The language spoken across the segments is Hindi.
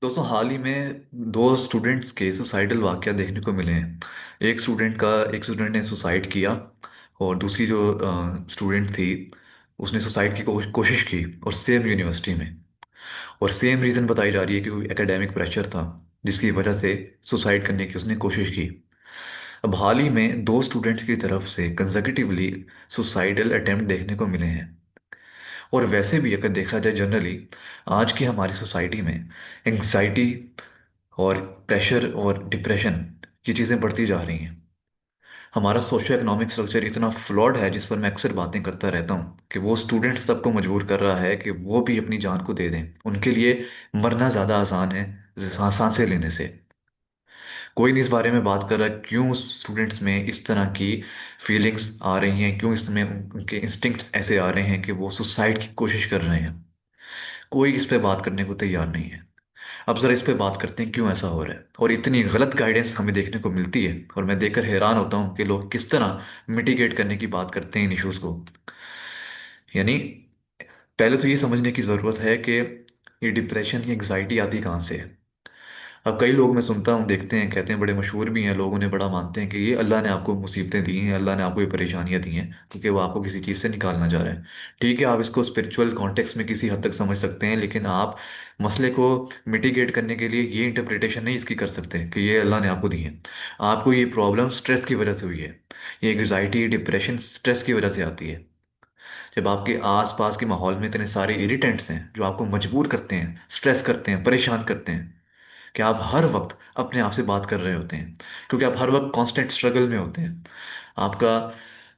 दोस्तों, हाल ही में दो स्टूडेंट्स के सुसाइडल वाकया देखने को मिले हैं। एक स्टूडेंट ने सुसाइड किया, और दूसरी जो स्टूडेंट थी, उसने सुसाइड की कोशिश की, और सेम यूनिवर्सिटी में। और सेम रीज़न बताई जा रही है कि कोई एकेडमिक प्रेशर था जिसकी वजह से सुसाइड करने की उसने कोशिश की। अब हाल ही में दो स्टूडेंट्स की तरफ से कंसेक्यूटिवली सुसाइडल अटेम्प्ट देखने को मिले हैं। और वैसे भी अगर देखा जाए जनरली, आज की हमारी सोसाइटी में एंग्जाइटी और प्रेशर और डिप्रेशन, ये चीज़ें बढ़ती जा रही हैं। हमारा सोशो इकोनॉमिक स्ट्रक्चर इतना फ्लॉड है, जिस पर मैं अक्सर बातें करता रहता हूँ, कि वो स्टूडेंट्स सबको मजबूर कर रहा है कि वो भी अपनी जान को दे दें। उनके लिए मरना ज़्यादा आसान है सांसें लेने से। कोई नहीं इस बारे में बात कर रहा क्यों स्टूडेंट्स में इस तरह की फीलिंग्स आ रही हैं, क्यों इसमें उनके इंस्टिंक्ट्स ऐसे आ रहे हैं कि वो सुसाइड की कोशिश कर रहे हैं। कोई इस पे बात करने को तैयार नहीं है। अब जरा इस पे बात करते हैं क्यों ऐसा हो रहा है, और इतनी गलत गाइडेंस हमें देखने को मिलती है, और मैं देखकर हैरान होता हूँ कि लोग किस तरह मिटिगेट करने की बात करते हैं इन इश्यूज को। यानी पहले तो ये समझने की ज़रूरत है कि ये डिप्रेशन की एग्जाइटी आती कहाँ से है। अब कई लोग मैं सुनता हूँ, देखते हैं, कहते हैं, बड़े मशहूर भी हैं, लोग उन्हें बड़ा मानते हैं कि ये अल्लाह ने आपको मुसीबतें दी हैं, अल्लाह ने आपको ये परेशानियां दी हैं क्योंकि वो आपको किसी चीज़ से निकालना चाह रहा है। ठीक है, आप इसको स्पिरिचुअल कॉन्टेक्स्ट में किसी हद तक समझ सकते हैं, लेकिन आप मसले को मिटिगेट करने के लिए ये इंटरप्रिटेशन नहीं इसकी कर सकते कि ये अल्लाह ने आपको दी है। आपको ये प्रॉब्लम स्ट्रेस की वजह से हुई है। ये एग्जाइटी डिप्रेशन स्ट्रेस की वजह से आती है। जब आपके आसपास के माहौल में इतने सारे इरिटेंट्स हैं जो आपको मजबूर करते हैं, स्ट्रेस करते हैं, परेशान करते हैं, कि आप हर वक्त अपने आप से बात कर रहे होते हैं, क्योंकि आप हर वक्त कांस्टेंट स्ट्रगल में होते हैं। आपका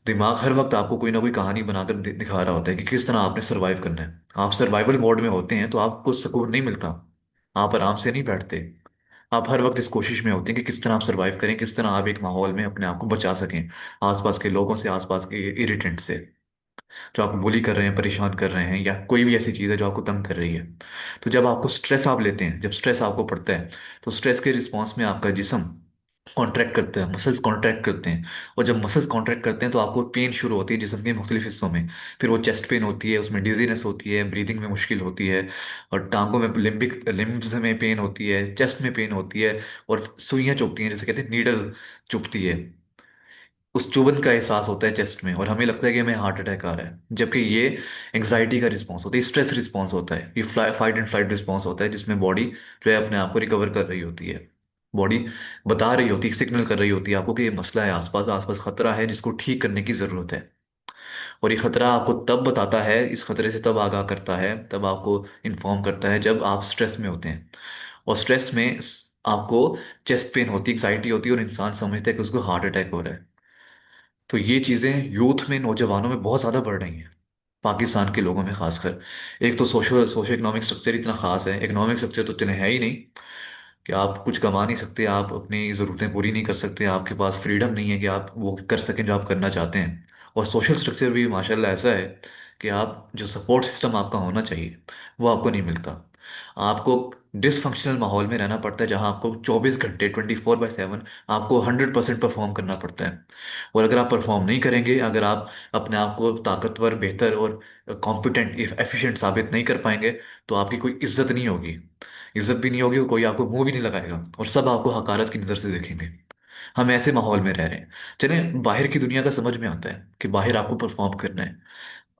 दिमाग हर वक्त आपको कोई ना कोई कहानी बनाकर दिखा रहा होता है कि किस तरह आपने सरवाइव करना है। आप सर्वाइवल मोड में होते हैं तो आपको सुकून नहीं मिलता, आप आराम से नहीं बैठते। आप हर वक्त इस कोशिश में होते हैं कि किस तरह आप सरवाइव करें, किस तरह आप एक माहौल में अपने आप को बचा सकें आसपास के लोगों से, आसपास के इरिटेंट से, जो आपको बुली कर रहे हैं, परेशान कर रहे हैं, या कोई भी ऐसी चीज़ है जो आपको तंग कर रही है। तो जब आपको स्ट्रेस आप लेते हैं, जब स्ट्रेस आपको पड़ता है, तो स्ट्रेस के रिस्पॉन्स में आपका जिस्म कॉन्ट्रैक्ट करता है, मसल्स कॉन्ट्रैक्ट करते हैं। और जब मसल्स कॉन्ट्रैक्ट करते हैं तो आपको पेन शुरू होती है जिस्म के मुख्तलिफ हिस्सों में। फिर वो चेस्ट पेन होती है, उसमें डिजीनेस होती है, ब्रीदिंग में मुश्किल होती है, और टांगों में लिम्बिक लिम्ब्स में पेन होती है, चेस्ट में पेन होती है, और सुइयां चुभती हैं, जैसे कहते हैं नीडल चुभती है। उस चुभन का एहसास होता है चेस्ट में, और हमें लगता है कि हमें हार्ट अटैक आ रहा है, जबकि ये एंग्जाइटी का रिस्पॉन्स होता है, स्ट्रेस रिस्पॉन्स होता है, ये फाइट एंड फ्लाइट रिस्पॉन्स होता है, जिसमें बॉडी जो है अपने आप को रिकवर कर रही होती है। बॉडी बता रही होती है, सिग्नल कर रही होती है आपको कि ये मसला है, आसपास आसपास खतरा है जिसको ठीक करने की जरूरत है। और ये खतरा आपको तब बताता है, इस खतरे से तब आगाह करता है, तब आपको इन्फॉर्म करता है जब आप स्ट्रेस में होते हैं। और स्ट्रेस में आपको चेस्ट पेन होती है, एग्जाइटी होती है, और इंसान समझता है कि उसको हार्ट अटैक हो रहा है। तो ये चीज़ें यूथ में, नौजवानों में बहुत ज़्यादा बढ़ रही हैं, पाकिस्तान के लोगों में खासकर। एक तो सोशो इकोनॉमिक स्ट्रक्चर इतना खास है, इकोनॉमिक स्ट्रक्चर तो चले है ही नहीं, कि आप कुछ कमा नहीं सकते, आप अपनी ज़रूरतें पूरी नहीं कर सकते, आपके पास फ्रीडम नहीं है कि आप वो कर सकें जो आप करना चाहते हैं। और सोशल स्ट्रक्चर भी माशाल्लाह ऐसा है कि आप जो सपोर्ट सिस्टम आपका होना चाहिए वो आपको नहीं मिलता। आपको डिसफंक्शनल माहौल में रहना पड़ता है, जहां आपको 24 घंटे 24/7 आपको 100% परफॉर्म करना पड़ता है। और अगर आप परफॉर्म नहीं करेंगे, अगर आप अपने आप को ताकतवर, बेहतर और कॉम्पिटेंट, एफिशिएंट साबित नहीं कर पाएंगे, तो आपकी कोई इज्जत नहीं होगी। इज्जत भी नहीं होगी, कोई आपको मुंह भी नहीं लगाएगा, और सब आपको हकारत की नज़र से देखेंगे। हम ऐसे माहौल में रह रहे हैं। चले, बाहर की दुनिया का समझ में आता है कि बाहर आपको परफॉर्म करना है,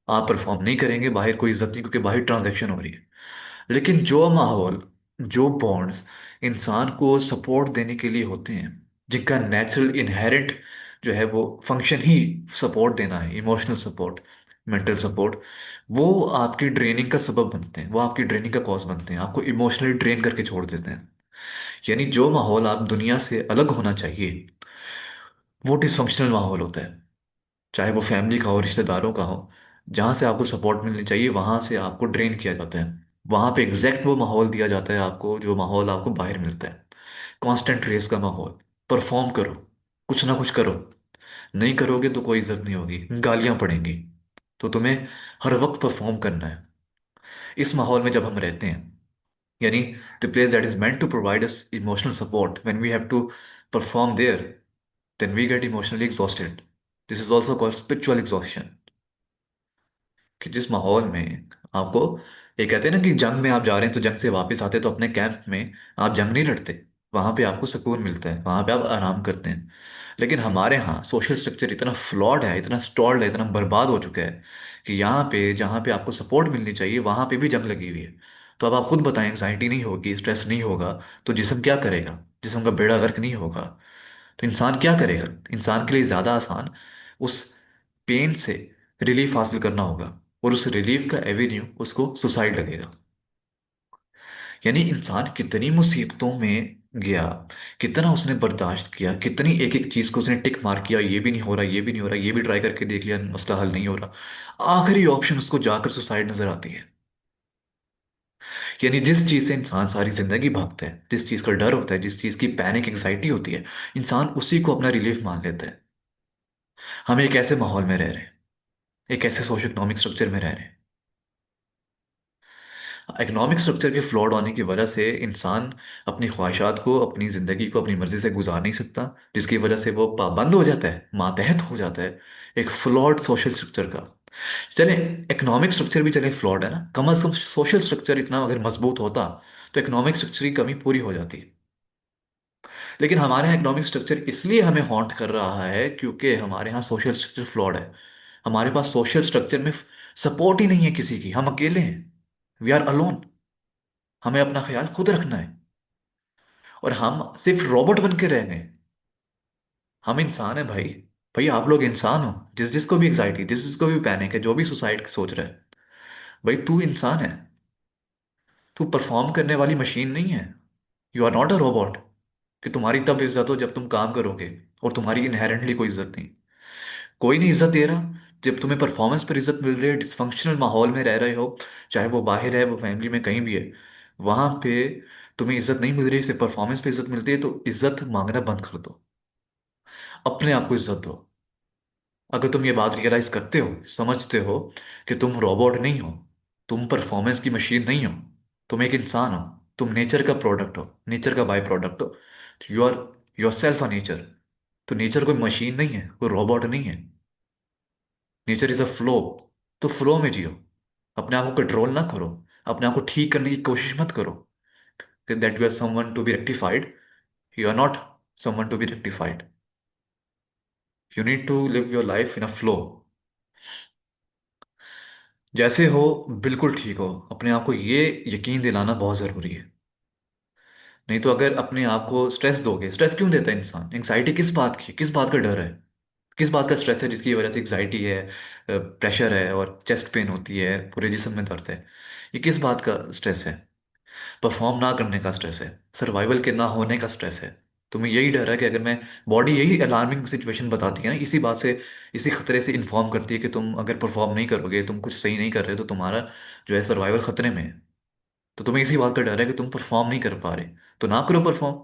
आप परफॉर्म नहीं करेंगे, बाहर कोई इज्जत नहीं, क्योंकि बाहर ट्रांजैक्शन हो रही है। लेकिन जो माहौल, जो बॉन्ड्स इंसान को सपोर्ट देने के लिए होते हैं, जिनका नेचुरल इनहेरेंट जो है वो फंक्शन ही सपोर्ट देना है, इमोशनल सपोर्ट, मेंटल सपोर्ट, वो आपकी ड्रेनिंग का सबब बनते हैं, वो आपकी ड्रेनिंग का कॉज बनते हैं, आपको इमोशनली ड्रेन करके छोड़ देते हैं। यानी जो माहौल आप दुनिया से अलग होना चाहिए, वो डिसफंक्शनल माहौल होता है। चाहे वो फैमिली का हो, रिश्तेदारों का हो, जहाँ से आपको सपोर्ट मिलनी चाहिए वहाँ से आपको ड्रेन किया जाता है। वहाँ पे एग्जैक्ट वो माहौल दिया जाता है आपको जो माहौल आपको बाहर मिलता है। कांस्टेंट रेस का माहौल, परफॉर्म करो, कुछ ना कुछ करो, नहीं करोगे तो कोई इज्जत नहीं होगी, गालियां पड़ेंगी। तो तुम्हें हर वक्त परफॉर्म करना है। इस माहौल में जब हम रहते हैं, यानी the place that is meant to provide us emotional support, when we have to perform there, then we get emotionally exhausted. This is also called spiritual exhaustion, कि जिस माहौल में आपको ये कहते हैं ना कि जंग में आप जा रहे हैं तो जंग से वापस आते तो अपने कैंप में आप जंग नहीं लड़ते। वहां पे आपको सुकून मिलता है, वहां पे आप आराम करते हैं। लेकिन हमारे यहाँ सोशल स्ट्रक्चर इतना फ्लॉड है, इतना स्टॉल्ड है, इतना बर्बाद हो चुका है कि यहाँ पे जहाँ पे आपको सपोर्ट मिलनी चाहिए वहां पे भी जंग लगी हुई है। तो अब आप खुद बताएं, एंग्जाइटी नहीं होगी, स्ट्रेस नहीं होगा, तो जिस्म क्या करेगा? जिस्म का बेड़ा गर्क नहीं होगा, तो इंसान क्या करेगा? इंसान के लिए ज्यादा आसान उस पेन से रिलीफ हासिल करना होगा, और उस रिलीफ का एवेन्यू उसको सुसाइड लगेगा। यानी इंसान कितनी मुसीबतों में गया, कितना उसने बर्दाश्त किया, कितनी एक एक चीज को उसने टिक मार किया, ये भी नहीं हो रहा, ये भी नहीं हो रहा, ये भी ट्राई करके देख लिया, मसला हल नहीं हो रहा, आखिरी ऑप्शन उसको जाकर सुसाइड नजर आती है। यानी जिस चीज से इंसान सारी जिंदगी भागता है, जिस चीज का डर होता है, जिस चीज की पैनिक एंग्जाइटी होती है, इंसान उसी को अपना रिलीफ मान लेता है। हम एक ऐसे माहौल में रह रहे हैं, एक ऐसे सोशो इकोनॉमिक स्ट्रक्चर में रह रहे हैं। इकोनॉमिक स्ट्रक्चर के फ्लॉड होने की वजह से इंसान अपनी ख्वाहिशात को, अपनी ज़िंदगी को अपनी मर्ज़ी से गुजार नहीं सकता, जिसकी वजह से वो पाबंद हो जाता है, मातहत हो जाता है एक फ्लॉड सोशल स्ट्रक्चर का। चले, इकोनॉमिक स्ट्रक्चर भी चले फ्लॉड है ना, कम अज़ कम सोशल स्ट्रक्चर इतना अगर मजबूत होता तो इकोनॉमिक स्ट्रक्चर की कमी पूरी हो जाती। लेकिन हमारे यहाँ इकोनॉमिक स्ट्रक्चर इसलिए हमें हॉन्ट कर रहा है क्योंकि हमारे यहाँ सोशल स्ट्रक्चर फ्लॉड है। हमारे पास सोशल स्ट्रक्चर में सपोर्ट ही नहीं है किसी की, हम अकेले हैं, वी आर अलोन। हमें अपना ख्याल खुद रखना है, और हम सिर्फ रोबोट बन के रह गए। हम इंसान है भाई। भाई आप लोग इंसान हो, जिस जिसको भी एग्जाइटी, जिस जिसको भी पैनिक है, जो भी सुसाइड सोच रहा है, भाई तू इंसान है। तू परफॉर्म करने वाली मशीन नहीं है। You are not a robot कि तुम्हारी तब इज्जत हो जब तुम काम करोगे, और तुम्हारी इनहेरेंटली कोई इज्जत नहीं। कोई नहीं इज्जत दे रहा। जब तुम्हें परफॉर्मेंस पर इज्जत मिल रही है, डिसफंक्शनल माहौल में रह रहे हो, चाहे वो बाहर है, वो फैमिली में कहीं भी है, वहां पे तुम्हें इज्जत नहीं मिल रही, सिर्फ परफॉर्मेंस पे इज्जत मिलती है, तो इज्जत मांगना बंद कर दो। अपने आप को इज्जत दो। अगर तुम ये बात रियलाइज करते हो, समझते हो कि तुम रोबोट नहीं हो, तुम परफॉर्मेंस की मशीन नहीं हो, तुम एक इंसान हो, तुम नेचर का प्रोडक्ट हो, नेचर का बाय प्रोडक्ट हो, you are yourself a nature. तो नेचर कोई मशीन नहीं है, कोई रोबोट नहीं है। Nature is a flow. तो फ्लो में जियो। अपने आप को कंट्रोल ना करो। अपने आप को ठीक करने की कोशिश मत करो that you are someone to be rectified. You are not someone to be rectified. You need to live your life in a flow. जैसे हो बिल्कुल ठीक हो, अपने आप को ये यकीन दिलाना बहुत ज़रूरी है। नहीं तो अगर अपने आप को स्ट्रेस दोगे, स्ट्रेस क्यों देता है इंसान? एंग्जाइटी किस बात की, किस बात का डर है, किस बात का स्ट्रेस है जिसकी वजह से एंग्जाइटी है, प्रेशर है और चेस्ट पेन होती है, पूरे जिस्म में दर्द है? ये किस बात का स्ट्रेस है? परफॉर्म ना करने का स्ट्रेस है, सर्वाइवल के ना होने का स्ट्रेस है। तुम्हें यही डर है कि अगर मैं, बॉडी यही अलार्मिंग सिचुएशन बताती है ना, इसी बात से, इसी खतरे से इन्फॉर्म करती है कि तुम अगर परफॉर्म नहीं करोगे, तुम कुछ सही नहीं कर रहे, तो तुम्हारा जो है सर्वाइवल खतरे में है। तो तुम्हें इसी बात का डर है कि तुम परफॉर्म नहीं कर पा रहे, तो ना करो परफॉर्म।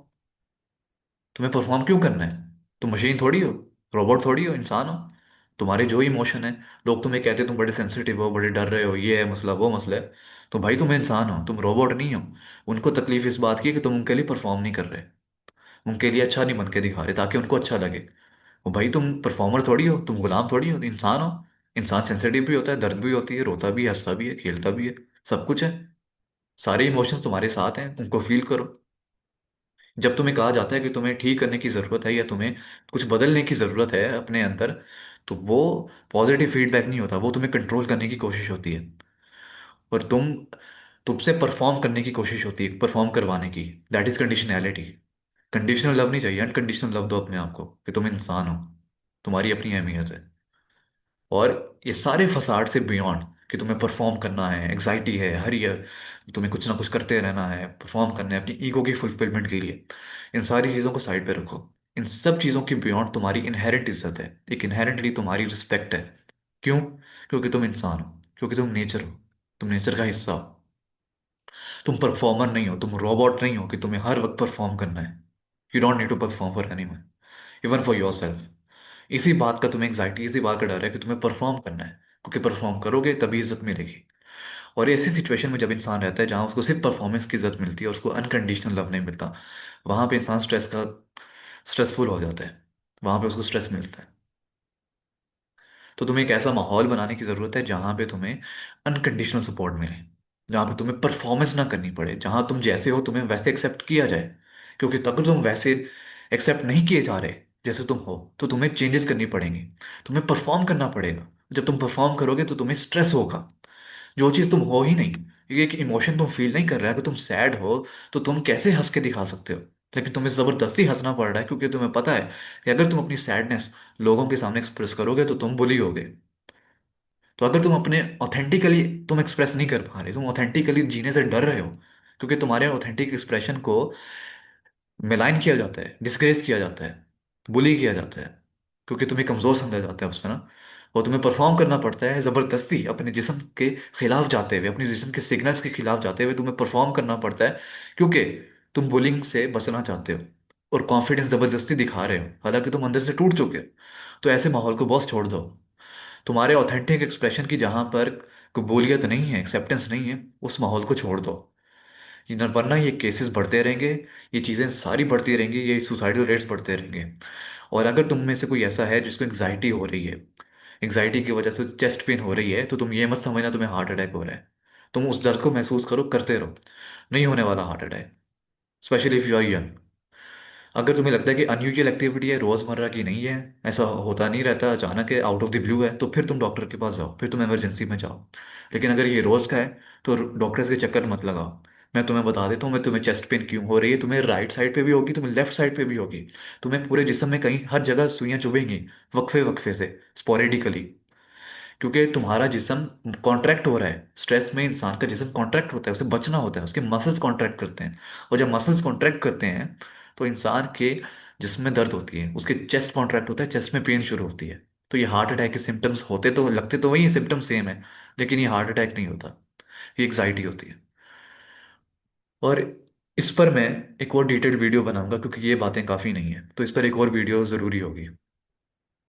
तुम्हें परफॉर्म क्यों करना है? तुम मशीन थोड़ी हो, रोबोट थोड़ी हो, इंसान हो। तुम्हारे जो इमोशन है, लोग तुम्हें कहते हैं तुम बड़े सेंसिटिव हो, बड़े डर रहे हो, ये है मसला, वो मसला है। तो भाई तुम इंसान हो, तुम रोबोट नहीं हो। उनको तकलीफ इस बात की कि तुम उनके लिए परफॉर्म नहीं कर रहे, उनके लिए अच्छा नहीं बन के दिखा रहे ताकि उनको अच्छा लगे। वो भाई तुम परफॉर्मर थोड़ी हो, तुम गुलाम थोड़ी हो, इंसान हो। इंसान सेंसिटिव भी होता है, दर्द भी होती है, रोता भी है, हंसता भी है, खेलता भी है, सब कुछ है। सारे इमोशंस तुम्हारे साथ हैं, उनको फील करो। जब तुम्हें कहा जाता है कि तुम्हें ठीक करने की ज़रूरत है या तुम्हें कुछ बदलने की ज़रूरत है अपने अंदर, तो वो पॉजिटिव फीडबैक नहीं होता, वो तुम्हें कंट्रोल करने की कोशिश होती है। और तुमसे परफॉर्म करने की कोशिश होती है, परफॉर्म करवाने की। That is conditionality. Conditional love नहीं चाहिए, अनकंडीशनल लव दो अपने आप को कि तुम इंसान हो, तुम्हारी अपनी अहमियत है। और ये सारे फसाड से बियॉन्ड कि तुम्हें परफॉर्म करना है, एग्जाइटी है हर ईयर, तुम्हें कुछ ना कुछ करते रहना है, परफॉर्म करना है अपनी ईगो की फुलफिलमेंट के लिए, इन सारी चीज़ों को साइड पे रखो। इन सब चीज़ों की बियॉन्ड तुम्हारी इनहेरेंट इज्जत है, एक इनहेरेंटली तुम्हारी रिस्पेक्ट है। क्यों? क्योंकि तुम इंसान हो, क्योंकि तुम नेचर हो, तुम नेचर का हिस्सा हो। तुम परफॉर्मर नहीं हो, तुम रोबोट नहीं हो कि तुम्हें हर वक्त परफॉर्म करना है। You don't need to perform for anyone, even for yourself. इसी बात का तुम्हें एग्जाइटी, इसी बात का डर है कि तुम्हें परफॉर्म करना है, क्योंकि परफॉर्म करोगे तभी इज्जत मिलेगी। और ऐसी सिचुएशन में जब इंसान रहता है जहां उसको सिर्फ परफॉर्मेंस की इज्जत मिलती है, उसको अनकंडीशनल लव नहीं मिलता, वहां पे इंसान स्ट्रेसफुल हो जाता है, वहां पे उसको स्ट्रेस मिलता है। तो तुम्हें एक ऐसा माहौल बनाने की जरूरत है जहां पे तुम्हें अनकंडीशनल सपोर्ट मिले। जहाँ पे तुम्हें परफॉर्मेंस ना करनी पड़े, जहाँ तुम जैसे हो तुम्हें वैसे एक्सेप्ट किया जाए। क्योंकि अगर तुम वैसे एक्सेप्ट नहीं किए जा रहे जैसे तुम हो, तो तुम्हें चेंजेस करनी पड़ेंगी, तुम्हें परफॉर्म करना पड़ेगा। जब तुम परफॉर्म करोगे तो तुम्हें स्ट्रेस होगा, जो चीज़ तुम हो ही नहीं। ये एक इमोशन तुम फील नहीं कर रहा है, अगर तुम सैड हो तो तुम कैसे हंस के दिखा सकते हो? लेकिन तुम्हें ज़बरदस्ती हंसना पड़ रहा है, क्योंकि तुम्हें पता है कि अगर तुम अपनी सैडनेस लोगों के सामने एक्सप्रेस करोगे तो तुम बुली होगे। तो अगर तुम अपने ऑथेंटिकली तुम एक्सप्रेस नहीं कर पा रहे, तुम ऑथेंटिकली जीने से डर रहे हो, क्योंकि तुम्हारे ऑथेंटिक एक्सप्रेशन को मिलाइन किया जाता है, डिस्ग्रेस किया जाता है, बुली किया जाता है, क्योंकि तुम्हें कमजोर समझा जाता है उस तरह। और तुम्हें परफॉर्म करना पड़ता है जबरदस्ती, अपने जिस्म के खिलाफ जाते हुए, अपने जिस्म के सिग्नल्स के खिलाफ जाते हुए तुम्हें परफॉर्म करना पड़ता है, क्योंकि तुम बुलिंग से बचना चाहते हो और कॉन्फिडेंस जबरदस्ती दिखा रहे हो, हालांकि तुम अंदर से टूट चुके हो। तो ऐसे माहौल को बॉस छोड़ दो। तुम्हारे ऑथेंटिक एक्सप्रेशन की जहां पर कबूलियत नहीं है, एक्सेप्टेंस नहीं है, उस माहौल को छोड़ दो। वरना ये केसेस बढ़ते रहेंगे, ये चीज़ें सारी बढ़ती रहेंगी, ये सुसाइडल रेट्स बढ़ते रहेंगे। और अगर तुम में से कोई ऐसा है जिसको एंग्जाइटी हो रही है, एंग्जाइटी की वजह से चेस्ट पेन हो रही है, तो तुम ये मत समझना तुम्हें हार्ट अटैक हो रहा है। तुम उस दर्द को महसूस करो, करते रहो, नहीं होने वाला heart attack, specially if you are young. अगर तुम्हें लगता है कि अनयूजुअल एक्टिविटी है, रोजमर्रा की नहीं है, ऐसा होता नहीं रहता, अचानक है, आउट ऑफ द ब्लू है, तो फिर तुम डॉक्टर के पास जाओ, फिर तुम इमरजेंसी में जाओ। लेकिन अगर ये रोज का है तो डॉक्टर के चक्कर मत लगाओ। मैं तुम्हें बता देता हूँ, मैं तुम्हें चेस्ट पेन क्यों हो रही है, तुम्हें राइट साइड पे भी होगी, तुम्हें लेफ्ट साइड पे भी होगी, तुम्हें पूरे जिस्म में कहीं हर जगह सुइयां चुभेंगी, वक्फे वक्फे से, स्पोरेडिकली। क्योंकि तुम्हारा जिस्म कॉन्ट्रैक्ट हो रहा है, स्ट्रेस में इंसान का जिस्म कॉन्ट्रैक्ट होता है, उसे बचना होता है, उसके मसल्स कॉन्ट्रैक्ट करते हैं। और जब मसल्स कॉन्ट्रैक्ट करते हैं तो इंसान के जिस्म में दर्द होती है, उसके चेस्ट कॉन्ट्रैक्ट होता है, चेस्ट में पेन शुरू होती है। तो ये हार्ट अटैक के सिम्टम्स होते तो लगते तो वही सिम्टम्स सेम है, लेकिन ये हार्ट अटैक नहीं होता, ये एग्जाइटी होती है। और इस पर मैं एक और डिटेल्ड वीडियो बनाऊंगा, क्योंकि ये बातें काफ़ी नहीं है, तो इस पर एक और वीडियो ज़रूरी होगी।